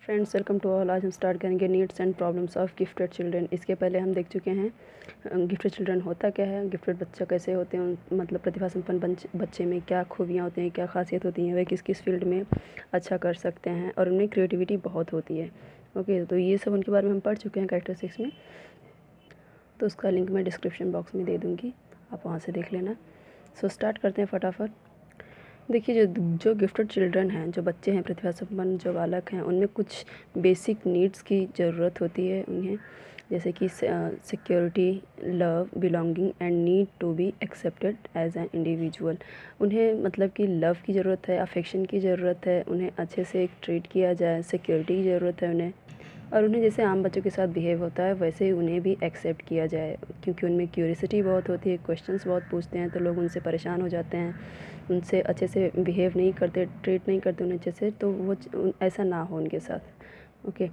Friends, welcome to all. आज हम start करेंगे needs and problems of gifted children. इसके पहले हम देख चुके हैं गिफ्टेड चिल्ड्रन होता क्या है, गिफ्टेड बच्चा कैसे होते हैं, मतलब प्रतिभा संपन्न बच्चे में क्या खूबियाँ होती हैं, क्या खासियत होती हैं, वे किस किस फील्ड में अच्छा कर सकते हैं और उनमें क्रिएटिविटी बहुत होती है। ओके, तो ये सब उनके बारे में हम पढ़ चुके हैं कैरेक्टरिस्टिक्स में, तो उसका लिंक मैं डिस्क्रिप्शन बॉक्स में दे दूँगी, आप वहाँ से देख लेना। सो स्टार्ट करते हैं फटाफट। देखिए, जो जो गिफ्टेड चिल्ड्रन हैं, जो बच्चे हैं, प्रतिभा संपन्न जो बालक हैं, उनमें कुछ बेसिक नीड्स की ज़रूरत होती है उन्हें, जैसे कि security, love, belonging and need to be accepted as an individual. उन्हें मतलब कि लव की ज़रूरत है, अफेक्शन की ज़रूरत है, उन्हें अच्छे से ट्रीट किया जाए, सिक्योरिटी की ज़रूरत है उन्हें, और उन्हें जैसे आम बच्चों के साथ बिहेव होता है वैसे ही उन्हें भी एक्सेप्ट किया जाए, क्योंकि उनमें क्यूरियोसिटी बहुत होती है, क्वेश्चंस बहुत पूछते हैं, तो लोग उनसे परेशान हो जाते हैं, उनसे अच्छे से बिहेव नहीं करते, ट्रीट नहीं करते उन्हें अच्छे से, तो वो ऐसा ना हो उनके साथ। ओके,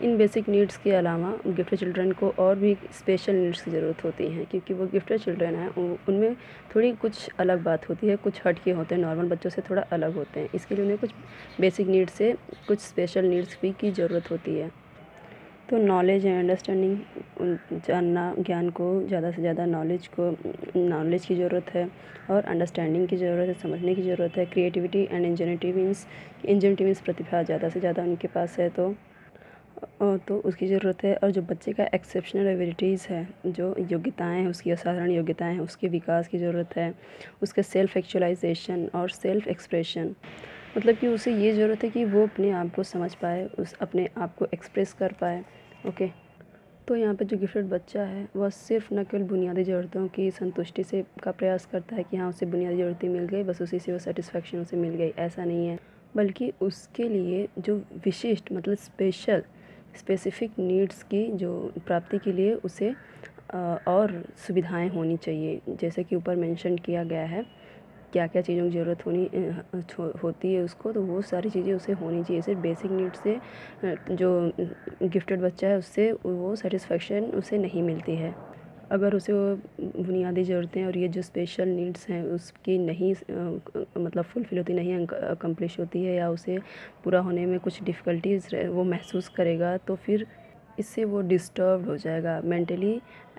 इन बेसिक नीड्स के अलावा गिफ्टेड चिल्ड्रन को और भी स्पेशल नीड्स की ज़रूरत होती है, क्योंकि वो गिफ्टेड चिल्ड्रन हैं, उनमें थोड़ी कुछ अलग बात होती है, कुछ हट के होते हैं, नॉर्मल बच्चों से थोड़ा अलग होते हैं। इसके लिए उन्हें कुछ बेसिक नीड्स से कुछ स्पेशल नीड्स भी की ज़रूरत होती है। तो नॉलेज एंड अंडरस्टैंडिंग, जानना, ज्ञान को ज़्यादा से ज़्यादा नॉलेज की ज़रूरत है, और अंडरस्टैंडिंग की ज़रूरत है, समझने की ज़रूरत है। क्रिएटिविटी एंड इंजेनिटी मीन्स प्रतिभा ज़्यादा से ज़्यादा उनके पास है, तो उसकी ज़रूरत है। और जो बच्चे का एक्सेप्शनल एबिलिटीज़ है, जो योग्यताएं हैं, उसकी असाधारण योग्यताएं हैं, उसके विकास की ज़रूरत है। उसके सेल्फ एक्चुअलाइजेशन और सेल्फ एक्सप्रेशन, मतलब कि उसे ये ज़रूरत है कि वो अपने आप को समझ पाए, उस अपने आप को एक्सप्रेस कर पाए। ओके, तो यहाँ पे जो गिफ्टेड बच्चा है वह सिर्फ न केवल बुनियादी ज़रूरतों की संतुष्टि से का प्रयास करता है कि हाँ, उसे बुनियादी ज़रूरतें मिल गई, बस उसी से वो सेटिस्फेक्शन उसे मिल गई, ऐसा नहीं है। बल्कि उसके लिए जो विशिष्ट, मतलब स्पेसिफिक नीड्स की जो प्राप्ति के लिए उसे और सुविधाएं होनी चाहिए, जैसे कि ऊपर मेंशन किया गया है क्या क्या चीज़ों की ज़रूरत होती है उसको, तो वो सारी चीज़ें उसे होनी चाहिए। सिर्फ बेसिक नीड्स से जो गिफ्टेड बच्चा है उससे वो सेटिस्फेक्शन उसे नहीं मिलती है। अगर उसे वो बुनियादी ज़रूरतें और ये जो स्पेशल नीड्स हैं उसकी नहीं मतलब फुलफ़िल होती, नहीं अकम्प्लिश होती है, या उसे पूरा होने में कुछ डिफ़िकल्टीज़ वो महसूस करेगा, तो फिर इससे वो डिस्टर्ब्ड हो जाएगा mentally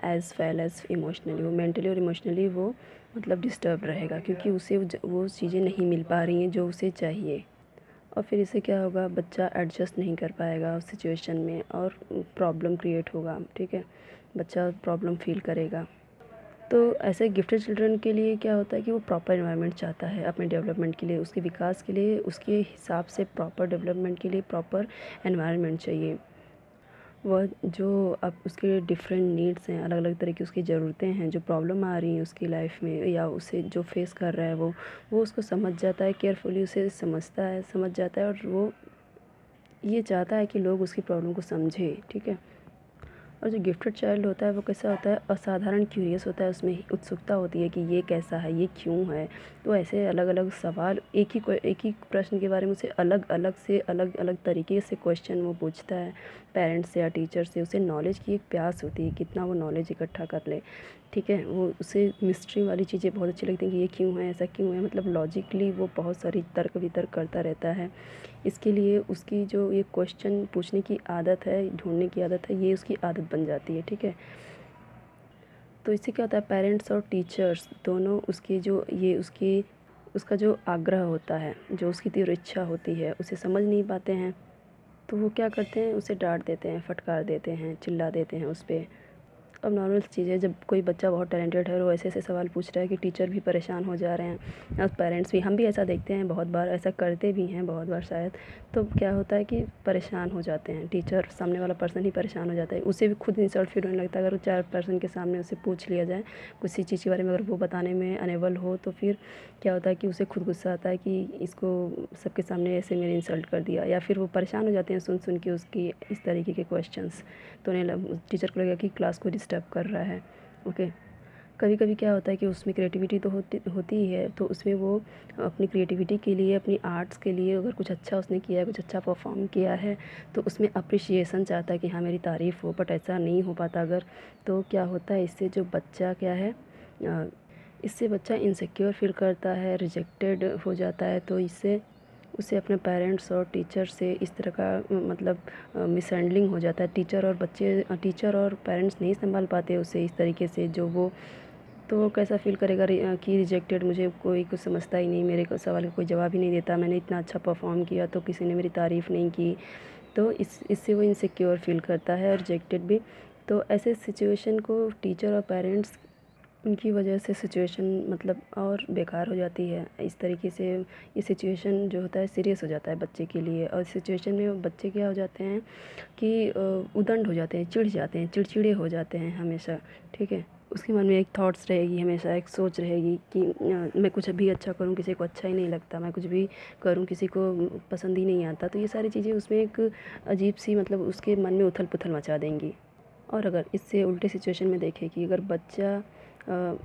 as well as emotionally. वो मेंटली और इमोशनली वो मतलब डिस्टर्ब रहेगा, क्योंकि उसे वो चीज़ें नहीं मिल पा रही हैं जो उसे चाहिए। और फिर इससे क्या होगा, बच्चा एडजस्ट नहीं कर पाएगा उस सिचुएशन में और प्रॉब्लम क्रिएट होगा। ठीक है, बच्चा प्रॉब्लम फील करेगा। तो ऐसे गिफ्टेड चिल्ड्रन के लिए क्या होता है कि वो प्रॉपर एनवायरनमेंट चाहता है अपने डेवलपमेंट के लिए, उसके विकास के लिए, उसके हिसाब से प्रॉपर डेवलपमेंट के लिए प्रॉपर एनवायरनमेंट चाहिए। वह जो अब उसके डिफरेंट नीड्स हैं, अलग अलग तरह की उसकी ज़रूरतें हैं, जो प्रॉब्लम आ रही हैं उसकी लाइफ में या उसे जो फेस कर रहा है, वो उसको समझ जाता है, केयरफुली उसे समझ जाता है, और वो ये चाहता है कि लोग उसकी प्रॉब्लम को समझे। ठीक है, और जो गिफ्टेड चाइल्ड होता है वो कैसा होता है, असाधारण क्यूरियस होता है, उसमें उत्सुकता होती है कि ये कैसा है, ये क्यों है। तो ऐसे अलग अलग सवाल, एक ही प्रश्न के बारे में उसे अलग अलग तरीके से क्वेश्चन वो पूछता है पेरेंट्स से या टीचर से। उसे नॉलेज की एक प्यास होती है, कितना वो नॉलेज इकट्ठा कर ले। ठीक है, वो उसे मिस्ट्री वाली चीज़ें बहुत अच्छी लगती हैं कि ये क्यों है, ऐसा क्यों है, मतलब लॉजिकली वो बहुत सारी तर्क वितर्क करता रहता है। इसके लिए उसकी जो ये क्वेश्चन पूछने की आदत है, ढूंढने की आदत है, ये उसकी आदत बन जाती है। ठीक है, तो इससे क्या होता है, पेरेंट्स और टीचर्स दोनों उसकी जो ये उसका जो आग्रह होता है, जो उसकी तीव्र इच्छा होती है, उसे समझ नहीं पाते हैं, तो वो क्या करते हैं, उसे डांट देते हैं, फटकार देते हैं, चिल्ला देते हैं उस पर। अब नॉर्मल चीज़ है, जब कोई बच्चा बहुत टैलेंटेड है और वो ऐसे ऐसे सवाल पूछ रहा है कि टीचर भी परेशान हो जा रहे हैं, और पेरेंट्स भी, हम भी ऐसा देखते हैं बहुत बार, ऐसा करते भी हैं बहुत बार शायद। तो क्या होता है कि परेशान हो जाते हैं, टीचर, सामने वाला पर्सन ही परेशान हो जाता है, उसे भी खुद इंसल्ट फील होने लगता है। अगर वो 4 पर्सन के सामने उसे पूछ लिया जाए किसी चीज़ के बारे में, अगर वो बताने में अनेबल हो, तो फिर क्या होता है कि उसे खुद गुस्सा आता है कि इसको सबके सामने ऐसे मेरे इंसल्ट कर दिया, या फिर वो परेशान हो जाते हैं सुन सुन के उसकी इस तरीके के क्वेश्चंस। तो उन्हें टीचर को लगेगा कि क्लास को डिस्टर्ब कर रहा है। ओके, कभी कभी क्या होता है कि उसमें क्रिएटिविटी तो होती ही है, तो उसमें वो अपनी क्रिएटिविटी के लिए, अपनी आर्ट्स के लिए अगर कुछ अच्छा उसने किया है, कुछ अच्छा परफॉर्म किया है, तो उसमें अप्रिशिएशन चाहता है कि हाँ मेरी तारीफ़ हो, बट ऐसा नहीं हो पाता अगर, तो क्या होता है, इससे जो बच्चा क्या है, इससे बच्चा इनसिक्योर फील करता है, रिजेक्टेड हो जाता है। तो इससे उससे अपने पेरेंट्स और टीचर से इस तरह का मतलब मिसहैंडलिंग हो जाता है। टीचर और पेरेंट्स नहीं संभाल पाते उसे इस तरीके से, जो वो तो वो कैसा फ़ील करेगा कि रिजेक्टेड, मुझे कोई कुछ समझता ही नहीं, मेरे को सवाल का कोई जवाब ही नहीं देता, मैंने इतना अच्छा परफ़ॉर्म किया तो किसी ने मेरी तारीफ़ नहीं की। तो इससे वो इनसिक्योर फ़ील करता है और रिजेक्टेड भी। तो ऐसे सिचुएशन को टीचर और पेरेंट्स, उनकी वजह से सिचुएशन मतलब और बेकार हो जाती है। इस तरीके से ये सिचुएशन जो होता है सीरियस हो जाता है बच्चे के लिए, और सिचुएशन में बच्चे क्या हो जाते हैं कि उदंड हो जाते हैं, चिढ़ जाते हैं, चिड़चिड़े हो जाते हैं हमेशा, ठीक है। उसके मन में एक थॉट्स रहेगी, हमेशा एक सोच रहेगी कि मैं कुछ भी अच्छा करूं किसी को अच्छा ही नहीं लगता, मैं कुछ भी करूं किसी को पसंद ही नहीं आता। तो ये सारी चीज़ें उसमें एक अजीब सी मतलब उसके मन में उथल पुथल मचा देंगी। और अगर इससे उल्टे सिचुएशन में देखें कि अगर बच्चा अ,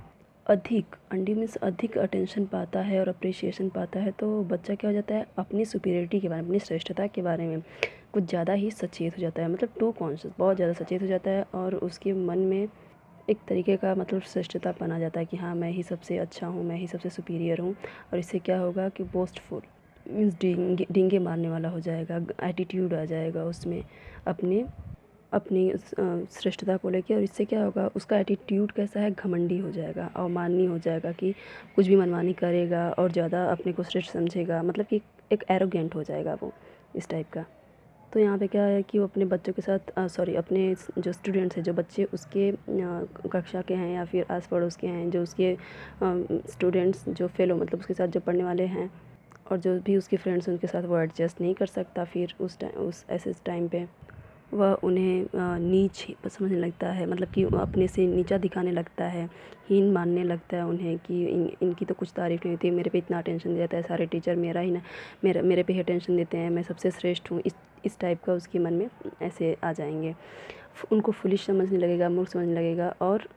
अधिक अंडी मीन्स अधिक अटेंशन पाता है और अप्रिसिएशन पाता है, तो बच्चा क्या हो जाता है, अपनी सुपीरियरिटी के बारे में, अपनी श्रेष्ठता के बारे में कुछ ज़्यादा ही सचेत हो जाता है, मतलब टू कॉन्शियस, बहुत ज़्यादा सचेत हो जाता है। और उसके मन में एक तरीके का मतलब श्रेष्ठतापन आ जाता है कि हाँ मैं ही सबसे अच्छा हूँ, मैं ही सबसे सुपीरियर हूँ। और इससे क्या होगा कि बोस्टफुल मीन्स डींगे मारने वाला हो जाएगा, एटीट्यूड आ जाएगा उसमें अपने अपनी श्रेष्ठता को लेके। और इससे क्या होगा, उसका एटीट्यूड कैसा है, घमंडी हो जाएगा, अवमाननीय हो जाएगा कि कुछ भी मनमानी करेगा और ज़्यादा अपने को श्रेष्ठ समझेगा, मतलब कि एक एरोगेंट हो जाएगा वो, इस टाइप का। तो यहाँ पे क्या है कि वो अपने बच्चों के साथ सॉरी अपने जो स्टूडेंट्स हैं, जो बच्चे उसके कक्षा के हैं या फिर आस पड़ोस के हैं, जो उसके स्टूडेंट्स जो फेलो मतलब उसके साथ जो पढ़ने वाले हैं और जो भी उसके फ्रेंड्स हैं, उनके साथ वो एडजस्ट नहीं कर सकता। फिर उस ऐसे टाइम पे वह उन्हें नीच समझने लगता है, मतलब कि अपने से नीचा दिखाने लगता है, हीन मानने लगता है उन्हें कि इनकी तो कुछ तारीफ़ नहीं होती, मेरे पे इतना अटेंशन दिया जाता है, सारे टीचर मेरा ही ना मेरे पे ही अटेंशन देते हैं, मैं सबसे श्रेष्ठ हूँ। इस टाइप का उसके मन में ऐसे आ जाएंगे। उनको फुलिश समझने लगेगा, मूर्ख समझने लगेगा, और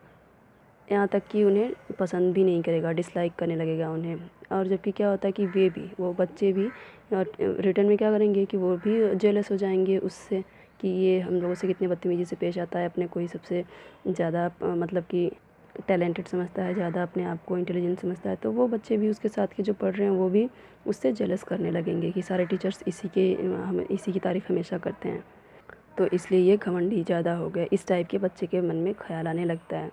यहाँ तक कि उन्हें पसंद भी नहीं करेगा, डिसलाइक करने लगेगा उन्हें। और जबकि क्या होता है कि वो बच्चे भी रिटर्न में क्या करेंगे कि वो भी जेलस हो जाएंगे उससे कि ये हम लोगों से कितने बदतमीज़ी से पेश आता है, अपने कोई सबसे ज़्यादा मतलब कि टैलेंटेड समझता है, ज़्यादा अपने आप को इंटेलिजेंट समझता है। तो वो बच्चे भी उसके साथ के जो पढ़ रहे हैं वो भी उससे जेलस करने लगेंगे कि सारे टीचर्स इसी की तारीफ़ हमेशा करते हैं, तो इसलिए ये घमंडी ज़्यादा हो गया। इस टाइप के बच्चे के मन में ख्याल आने लगता है।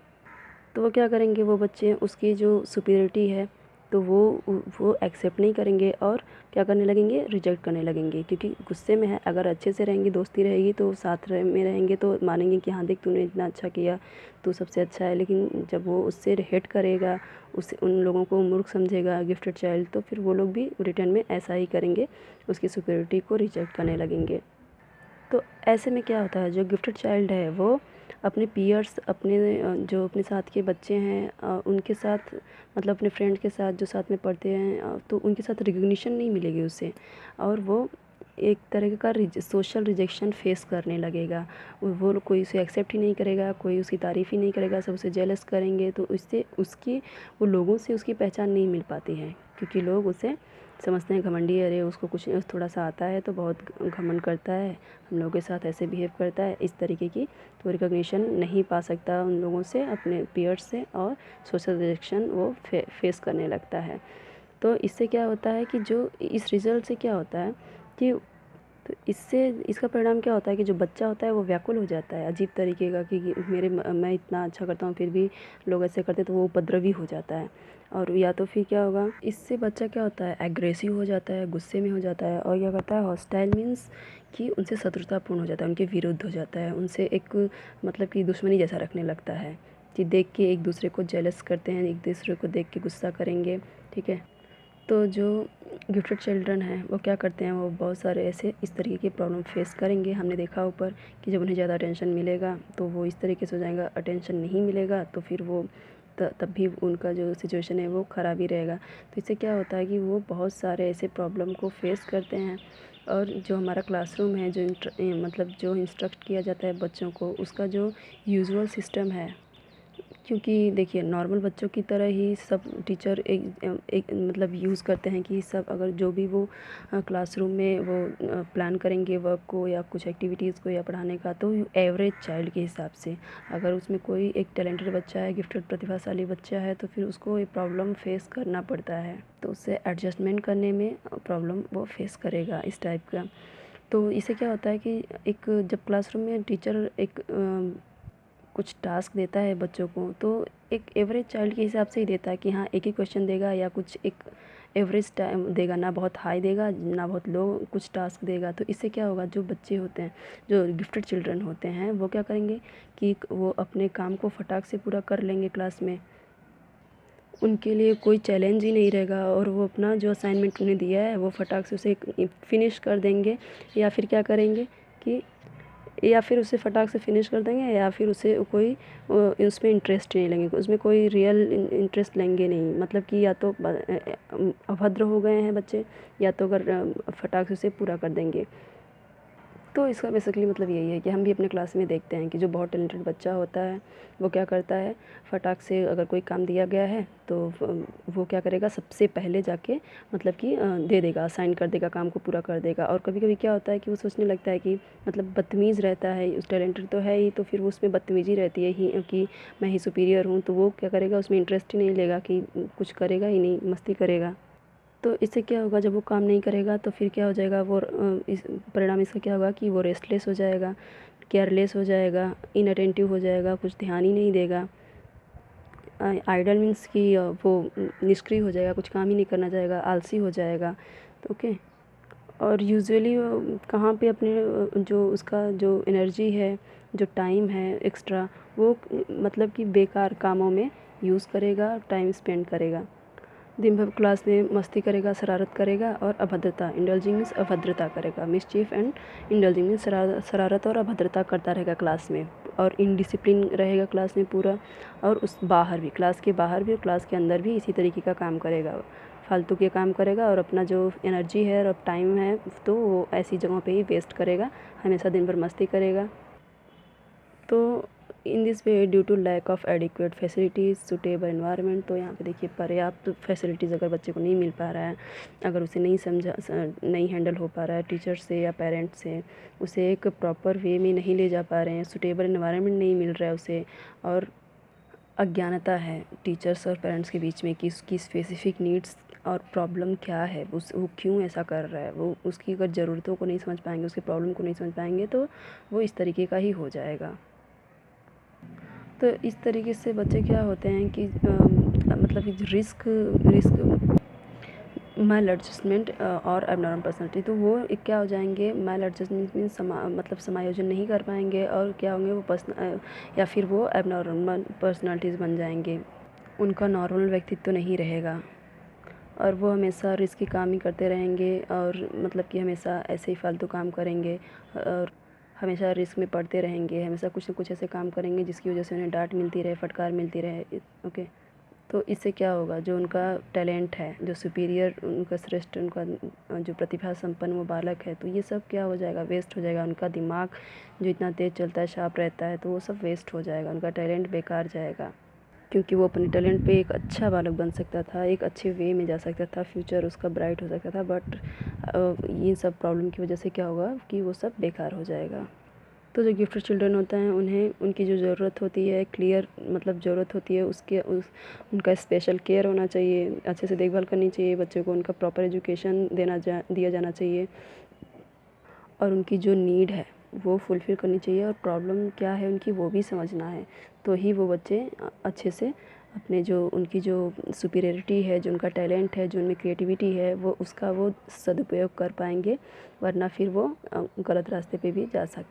तो वो क्या करेंगे, वो बच्चे उसकी जो सुपीरियरिटी है तो वो एक्सेप्ट नहीं करेंगे और क्या करने लगेंगे, रिजेक्ट करने लगेंगे, क्योंकि गुस्से में है। अगर अच्छे से रहेंगे, दोस्ती रहेगी तो में रहेंगे तो मानेंगे कि हाँ देख तूने इतना अच्छा किया, तू सबसे अच्छा है। लेकिन जब वो उससे हेट करेगा, उससे उन लोगों को मूर्ख समझेगा, गिफ्टेड चाइल्ड, तो फिर वो लोग भी रिटर्न में ऐसा ही करेंगे, उसकी सुपीरियरिटी को रिजेक्ट करने लगेंगे। तो ऐसे में क्या होता है, जो गिफ्टेड चाइल्ड है वो अपने पीयर्स, जो अपने साथ के बच्चे हैं उनके साथ, मतलब अपने फ्रेंड के साथ जो साथ में पढ़ते हैं तो उनके साथ रिकग्निशन नहीं मिलेगी उसे, और वो एक तरह का सोशल रिजेक्शन फेस करने लगेगा। वो कोई उसे एक्सेप्ट ही नहीं करेगा, कोई उसकी तारीफ़ ही नहीं करेगा, सब उसे जेलस करेंगे। तो इससे उसकी वो लोगों से उसकी पहचान नहीं मिल पाती है, क्योंकि लोग उसे समझते हैं घमंडी, अरे उसको कुछ थोड़ा सा आता है तो बहुत घमंड करता है, हम लोगों के साथ ऐसे बिहेव करता है, इस तरीके की। तो रिकॉग्निशन नहीं पा सकता उन लोगों से, अपने पीयर्स से, और सोशल रिजेक्शन वो फेस करने लगता है। तो इससे क्या होता है कि जो इस रिज़ल्ट से क्या होता है कि तो इससे इसका परिणाम क्या होता है कि जो बच्चा होता है वो व्याकुल हो जाता है अजीब तरीके का कि मैं इतना अच्छा करता हूँ फिर भी लोग ऐसे करते, तो वो उपद्रवी हो जाता है। और या तो फिर क्या होगा, इससे बच्चा क्या होता है, एग्रेसिव हो जाता है, गुस्से में हो जाता है, और क्या करता है, हॉस्टाइल मीन्स कि उनसे शत्रुतापूर्ण हो जाता है, उनके विरुद्ध हो जाता है, उनसे एक मतलब कि दुश्मनी जैसा रखने लगता है कि देख के एक दूसरे को जेलस करते हैं, एक दूसरे को देख के गुस्सा करेंगे, ठीक है। तो जो गिफ्टेड चिल्ड्रन हैं वो क्या करते हैं, वो बहुत सारे ऐसे इस तरीके के प्रॉब्लम फेस करेंगे। हमने देखा ऊपर कि जब उन्हें ज़्यादा अटेंशन मिलेगा तो वो इस तरीके से हो जाएगा, अटेंशन नहीं मिलेगा तो फिर वो तब भी उनका जो सिचुएशन है वो ख़राब ही रहेगा। तो इससे क्या होता है कि वो बहुत सारे ऐसे प्रॉब्लम को फेस करते हैं। और जो हमारा क्लासरूम है, मतलब जो इंस्ट्रक्ट किया जाता है बच्चों को, उसका जो यूजुअल सिस्टम है क्योंकि देखिए नॉर्मल बच्चों की तरह ही सब टीचर एक मतलब यूज़ करते हैं कि सब अगर जो भी वो क्लासरूम में वो प्लान करेंगे वर्क को या कुछ एक्टिविटीज़ को या पढ़ाने का, तो एवरेज चाइल्ड के हिसाब से अगर उसमें कोई एक टैलेंटेड बच्चा है, गिफ्टेड प्रतिभाशाली बच्चा है, तो फिर उसको ये प्रॉब्लम फेस करना पड़ता है, तो उससे एडजस्टमेंट करने में प्रॉब्लम वो फेस करेगा इस टाइप का। तो इससे क्या होता है कि एक जब क्लासरूम में टीचर एक कुछ टास्क देता है बच्चों को, तो एक एवरेज चाइल्ड के हिसाब से ही देता है कि हाँ एक ही क्वेश्चन देगा या कुछ एक एवरेज टाइम देगा, ना बहुत हाई देगा ना बहुत लो, कुछ टास्क देगा। तो इससे क्या होगा, जो बच्चे होते हैं, जो गिफ्टेड चिल्ड्रन होते हैं, वो क्या करेंगे कि वो अपने काम को फटाक से पूरा कर लेंगे क्लास में। उनके लिए कोई चैलेंज ही नहीं रहेगा और वो अपना जो असाइनमेंट उन्हें दिया है वो फटाक से उसे फिनिश कर देंगे, या फिर क्या करेंगे कि या फिर उसे फटाक से फिनिश कर देंगे, या फिर उसे कोई उसमें इंटरेस्ट नहीं लेंगे, उसमें कोई रियल इंटरेस्ट लेंगे नहीं। मतलब कि या तो अभद्र हो गए हैं बच्चे, या तो अगर फटाक से उसे पूरा कर देंगे। तो इसका बेसिकली मतलब यही है कि हम भी अपने क्लास में देखते हैं कि जो बहुत टैलेंटेड बच्चा होता है वो क्या करता है, फटाक से अगर कोई काम दिया गया है तो वो क्या करेगा, सबसे पहले जाके मतलब कि दे देगा, असाइन कर देगा, काम को पूरा कर देगा। और कभी कभी क्या होता है कि वो सोचने लगता है कि मतलब बदतमीज़ रहता है, उस टैलेंटेड तो है ही, तो फिर वो उसमें बदतमीज़ी रहती है ही कि मैं ही सुपीरियर हूँ, तो वो क्या करेगा, उसमें इंटरेस्ट ही नहीं लेगा, कि कुछ करेगा ही नहीं, मस्ती करेगा। तो इससे क्या होगा, जब वो काम नहीं करेगा तो फिर क्या हो जाएगा, वो इस परिणाम इसका क्या होगा कि वो रेस्टलेस हो जाएगा, केयरलेस हो जाएगा, इनअटेंटिव हो जाएगा, कुछ ध्यान ही नहीं देगा। आइडल मीन्स कि वो निष्क्रिय हो जाएगा, कुछ काम ही नहीं करना चाहेगा, आलसी हो जाएगा। तो ओके। और यूजुअली कहाँ पे अपने जो उसका जो एनर्जी है, जो टाइम है एक्स्ट्रा, वो मतलब कि बेकार कामों में यूज़ करेगा, टाइम स्पेंड करेगा। दिन भर क्लास में मस्ती करेगा, शरारत करेगा और अभद्रता, इंडल्जिंग मीन्स अभद्रता करेगा, मिसचीफ एंड इंडल्जिंग मीन्स शरारत और अभद्रता करता रहेगा क्लास में, और इनडिसिप्लिन रहेगा क्लास में पूरा। और उस बाहर भी, क्लास के बाहर भी और क्लास के अंदर भी इसी तरीके का काम करेगा, फालतू के काम करेगा, और अपना जो एनर्जी है और टाइम है तो वो ऐसी जगहों पे ही वेस्ट करेगा, हमेशा दिन भर मस्ती करेगा। तो in this way due to lack of adequate facilities suitable environment, तो यहाँ पे देखिए पर्याप्त फैसिलिटीज़ अगर बच्चे को नहीं मिल पा रहा है, अगर उसे नहीं हैंडल हो पा रहा है टीचर से या पेरेंट्स से, उसे एक प्रॉपर वे में नहीं ले जा पा रहे हैं, सुटेबल एनवायरनमेंट नहीं मिल रहा है उसे, और अज्ञानता है टीचर्स और पेरेंट्स के बीच में कि उसकी स्पेसिफिक नीड्स और प्रॉब्लम क्या है, वो क्यों ऐसा कर रहा है, वो उसकी अगर ज़रूरतों को नहीं समझ पाएंगे, उसकी प्रॉब्लम को नहीं समझ पाएंगे, तो वो इस तरीके का ही हो जाएगा। तो इस तरीके से बच्चे क्या होते हैं कि मतलब कि रिस्क मैल एडजस्टमेंट और एबनॉर्मल पर्सनैलिटी, तो वो एक क्या हो जाएंगे, मैल एडजस्टमेंट मीन्स मतलब समायोजन नहीं कर पाएंगे, और क्या होंगे वो या फिर वो एबनॉर्मल पर्सनैलिटीज़ बन जाएंगे, उनका नॉर्मल व्यक्तित्व तो नहीं रहेगा, और वो हमेशा रिस्की काम ही करते रहेंगे, और मतलब कि हमेशा ऐसे ही फालतू काम करेंगे, और हमेशा रिस्क में पड़ते रहेंगे, हमेशा कुछ न कुछ ऐसे काम करेंगे जिसकी वजह से उन्हें डांट मिलती रहे, फटकार मिलती रहे। ओके। तो इससे क्या होगा, जो उनका टैलेंट है, जो सुपीरियर उनका श्रेष्ठ, उनका जो प्रतिभा संपन्न वो बालक है, तो ये सब क्या हो जाएगा, वेस्ट हो जाएगा। उनका दिमाग जो इतना तेज़ चलता है, शार्प रहता है, तो वो सब वेस्ट हो जाएगा, उनका टैलेंट बेकार जाएगा, क्योंकि वो अपने टैलेंट पे एक अच्छा बालक बन सकता था, एक अच्छे वे में जा सकता था, फ्यूचर उसका ब्राइट हो सकता था। बट ये सब प्रॉब्लम की वजह से क्या होगा कि वो सब बेकार हो जाएगा। तो जो गिफ्टेड चिल्ड्रन होते हैं, उन्हें उनकी जो ज़रूरत होती है, क्लियर मतलब ज़रूरत होती है, उनका स्पेशल केयर होना चाहिए, अच्छे से देखभाल करनी चाहिए बच्चे को, उनका प्रॉपर एजुकेशन दिया जाना चाहिए, और उनकी जो नीड है वो फुलफ़िल करनी चाहिए, और प्रॉब्लम क्या है उनकी वो भी समझना है। तो ही वो बच्चे अच्छे से अपने जो उनकी जो सुपीरियरिटी है, जो उनका टैलेंट है, जो उनमें क्रिएटिविटी है, वो उसका वो सदुपयोग कर पाएंगे, वरना फिर वो गलत रास्ते पे भी जा सकते।